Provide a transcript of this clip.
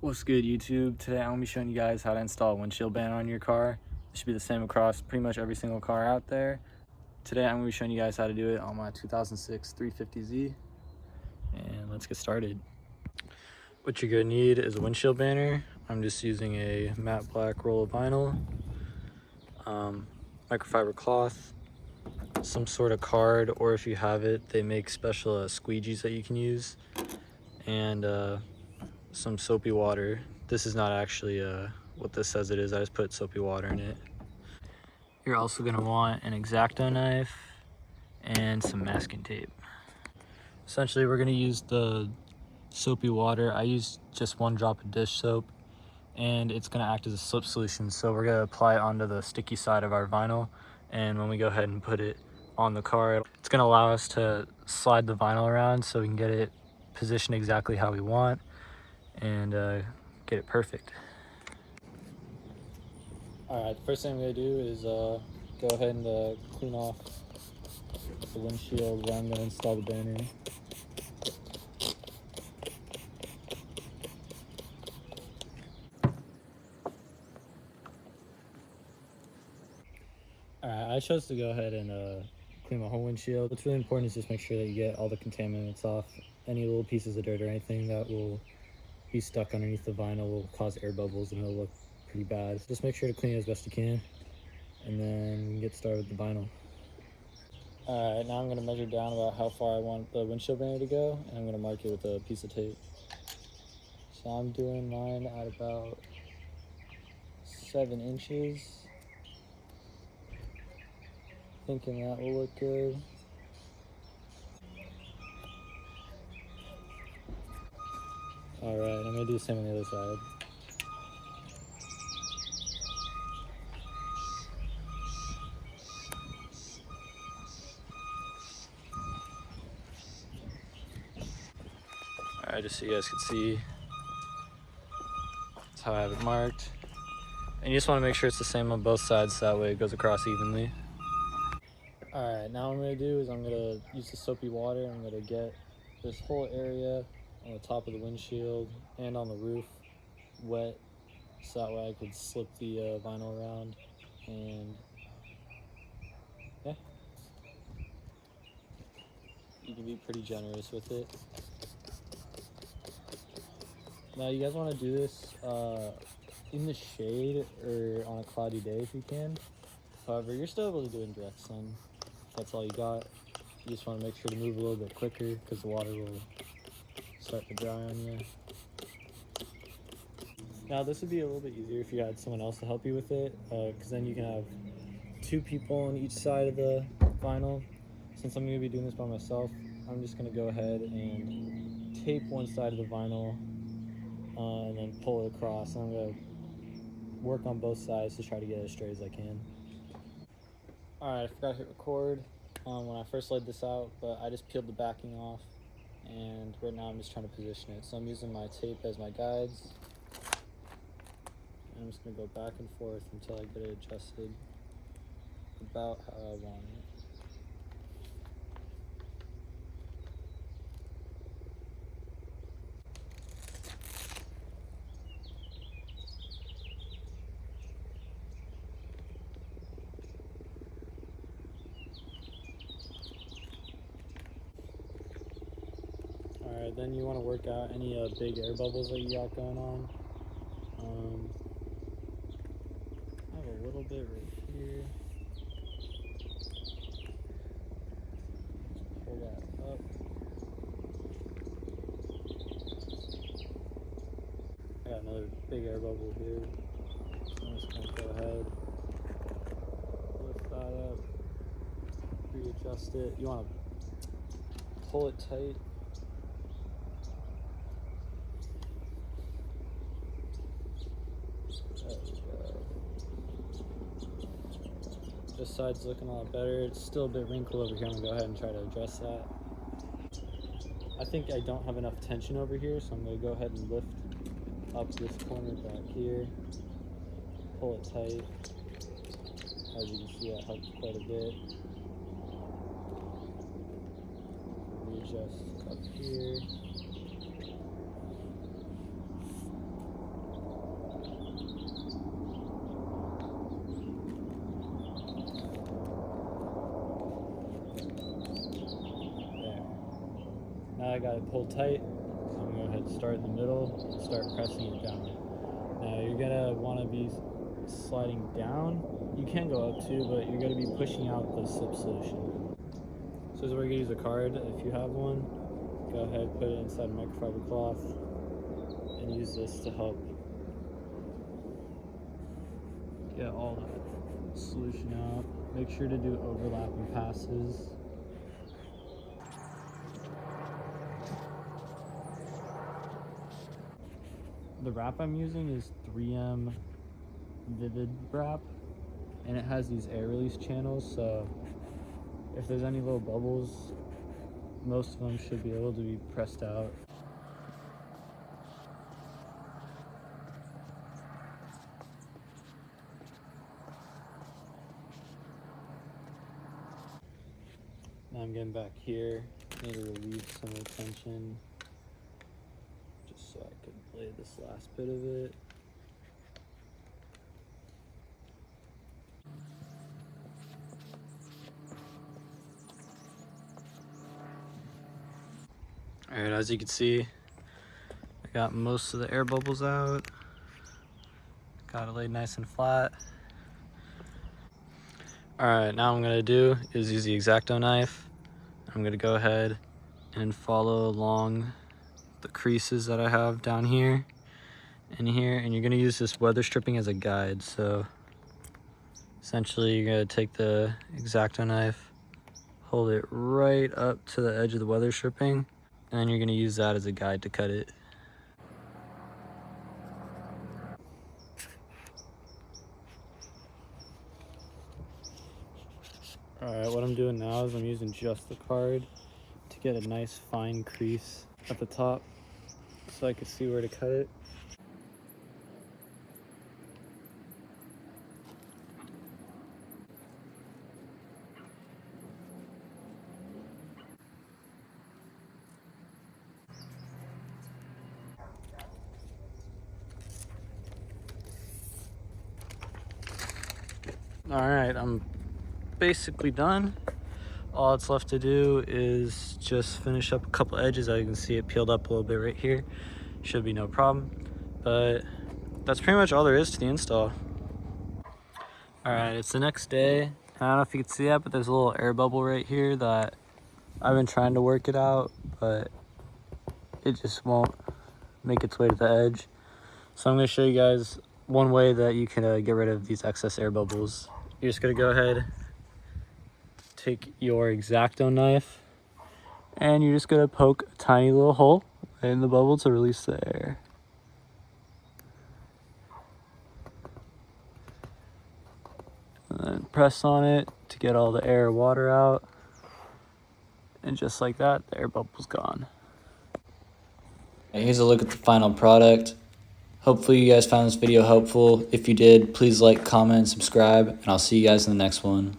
What's good, YouTube? Today I'm going to be showing you guys how to install a windshield banner on your car. It should be the same across pretty much every single car out there. Today I'm going to be showing you guys how to do it on my 2006 350Z. And let's get started. What you're going to need is a windshield banner. I'm just using a matte black roll of vinyl, microfiber cloth, some sort of card, or if you have it, they make special squeegees that you can use, and some soapy water. This is not actually what this says it is. I just put soapy water in it. You're also going to want an X-Acto knife and some masking tape. Essentially, we're going to use the soapy water. I use just 1 drop of dish soap, and it's going to act as a slip solution. So we're going to apply it onto the sticky side of our vinyl, and when we go ahead and put it on the car, it's going to allow us to slide the vinyl around so we can get it positioned exactly how we want and get it perfect. Alright, the first thing I'm going to do is go ahead and clean off the windshield where I'm going to install the banner. Alright, I chose to go ahead and clean my whole windshield. What's really important is just make sure that you get all the contaminants off. Any little pieces of dirt or anything that will be stuck underneath the vinyl will cause air bubbles and it'll look pretty bad. So just make sure to clean it as best you can, and then we can get started with the vinyl. Alright, now I'm going to measure down about how far I want the windshield banner to go, and I'm going to mark it with a piece of tape. So I'm doing mine at about 7 inches. Thinking that will look good. Alright, I'm going to do the same on the other side. Alright, just so you guys can see, that's how I have it marked. And you just want to make sure it's the same on both sides, so that way it goes across evenly. Alright, now what I'm going to do is I'm going to use the soapy water. I'm going to get this whole area on the top of the windshield and on the roof wet, so that way I could slip the vinyl around, and yeah, you can be pretty generous with it. Now you guys want to do this in the shade or on a cloudy day if you can. However, you're still able to do it in direct sun. If that's all you got, you just want to make sure to move a little bit quicker because the water will start to dry on you. Now this would be a little bit easier if you had someone else to help you with it, because then you can have 2 people on each side of the vinyl. Since I'm going to be doing this by myself, I'm just going to go ahead and tape one side of the vinyl and then pull it across. I'm going to work on both sides to try to get it as straight as I can. Alright, I forgot to hit record when I first laid this out, but I just peeled the backing off, and right now I'm just trying to position it. So I'm using my tape as my guides. I'm just going to go back and forth until I get it adjusted about how I want it. Alright, then you want to work out any big air bubbles that you got going on. I have a little bit right here. Pull that up. I got another big air bubble here. I'm just going to go ahead, lift that up, readjust it. You want to pull it tight. There we go. This side's looking a lot better. It's still a bit wrinkled over here. I'm going to go ahead and try to address that. I think I don't have enough tension over here, so I'm going to go ahead and lift up this corner back here. Pull it tight. As you can see, that helps quite a bit. Readjust up here. got it pulled tight. I'm gonna go ahead and start in the middle and start pressing it down. Now you're gonna wanna be sliding down. You can go up too, but you're gonna be pushing out the slip solution. So this is where you're gonna use a card. If you have one, go ahead, put it inside a microfiber cloth and use this to help get all the solution out. Make sure to do overlapping passes. The wrap I'm using is 3M Vivid wrap, and it has these air release channels, so if there's any little bubbles, most of them should be able to be pressed out. Now I'm getting back here, need to relieve some of the tension, just so I could lay this last bit of it. Alright, as you can see, I got most of the air bubbles out. Got it laid nice and flat. Alright, now what I'm gonna do is use the X-Acto knife. I'm gonna go ahead and follow along the creases that I have down here and here, and you're gonna use this weather stripping as a guide. So essentially you're gonna take the X-Acto knife, hold it right up to the edge of the weather stripping, and then you're gonna use that as a guide to cut it. Alright, what I'm doing now is I'm using just the card to get a nice fine crease at the top so I can see where to cut it. Alright, I'm basically done. All it's left to do is just finish up a couple edges. As you can see, it peeled up a little bit right here. Should be no problem. But that's pretty much all there is to the install. Alright, it's the next day. I don't know if you can see that, but there's a little air bubble right here that I've been trying to work it out, but it just won't make its way to the edge. So I'm going to show you guys one way that you can get rid of these excess air bubbles. You're just going to go ahead, take your X-Acto knife, and you're just going to poke a tiny little hole in the bubble to release the air. And then press on it to get all the air and water out. And just like that, the air bubble's gone. Here's a look at the final product. Hopefully you guys found this video helpful. If you did, please like, comment, and subscribe, and I'll see you guys in the next one.